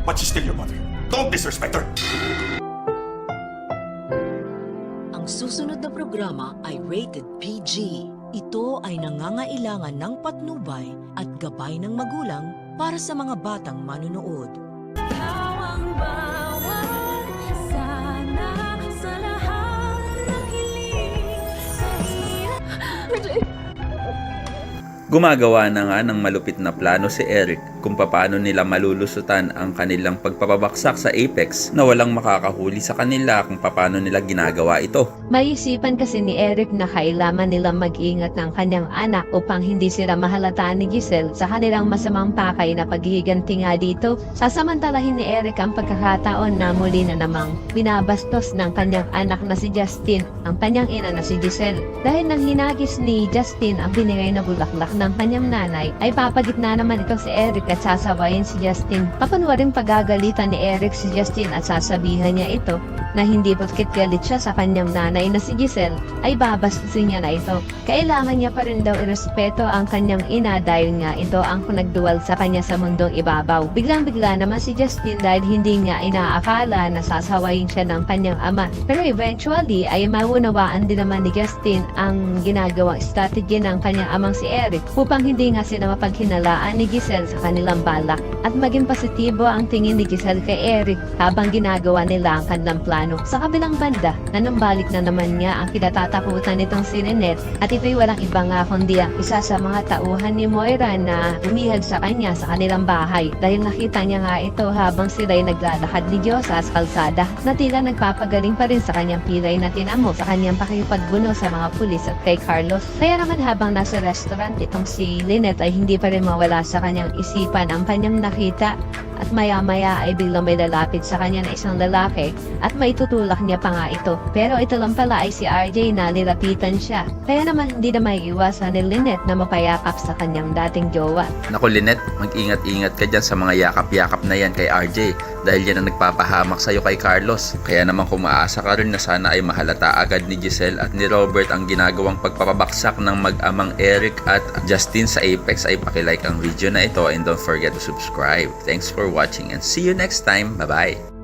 But she's still your mother. Don't disrespect her. Ang susunod na programa ay rated PG. Ito ay nangangailangan ng patnubay at gabay ng magulang para sa mga batang manunood. Gumagawa na nga ng malupit na plano si Eric kung paano nila malulusutan ang kanilang pagpapabaksak sa Apex na walang makakahuli sa kanila kung paano nila ginagawa ito. Maisipan kasi ni Eric na kailangan nilang mag-ingat ng kanyang anak upang hindi sila mahalataan ni Giselle sa kanilang masamang pakay na paghihiganti nga dito. Sasamantalahin ni Eric ang pagkakataon na muli na namang binabastos ng kanyang anak na si Justin ang kanyang ina na si Giselle. Dahil nang hinagis ni Justin ang binigay na bulaklak ng kanyang nanay, ay papagitna naman ito si Eric at sasawayin si Justin. Papanwaring pagagalitan ni Eric si Justin at sasabihan niya ito na hindi porket galit siya sa kanyang nanay na si Giselle ay babastusin niya na ito. Kailangan niya pa rin daw irespeto ang kanyang ina dahil nga ito ang nagduwal sa kanya sa mundong ibabaw. Biglang-bigla naman si Justin dahil hindi niya inaakala na sasawayin siya ng kanyang ama. Pero eventually ay maunawaan din naman ni Justin ang ginagawang strategy ng kanyang amang si Eric upang hindi nga sila mapaghinalaan ni Giselle sa kanilang balak at maging positibo ang tingin ni Giselle kay Eric habang ginagawa nila ang kanilang plano. Sa kabilang banda, nanumbalik na naman niya ang kinatatakutan nitong si Lynette at ito'y walang iba nga kundi ang isa sa mga tauhan ni Moira na umihag sa kanya sa kanilang bahay dahil nakita niya nga ito habang sila'y naglalakad ni Diyosa sa kalsada na tila nagpapagaling pa rin sa kanyang pilay na tinamo sa kanyang pakipagbuno sa mga pulis at kay Carlos. Kaya naman habang nasa restaurant itong si Lynette ay hindi pa rin mawala sa kanyang isipan ang kanyang nakita at maya-maya ay biglang may lalapit sa kanya na isang lalaki at maitutulak niya pa nga ito. Pero ito lang pala ay si RJ na nilapitan siya. Kaya naman hindi na maiiwasan ni Lynette na mapayakap sa kanyang dating jowa. Naku Lynette, mag-ingat-ingat ka dyan sa mga yakap-yakap na yan kay RJ dahil yan ang nagpapahamak sa'yo kay Carlos. Kaya naman kung maasa ka rin na sana ay mahalata agad ni Giselle at ni Robert ang ginagawang pagpapabaksak ng mag-amang Eric at Justin sa Apex ay pakilike ang video na ito and don't forget to subscribe. Thanks for watching and see you next time. Bye-bye!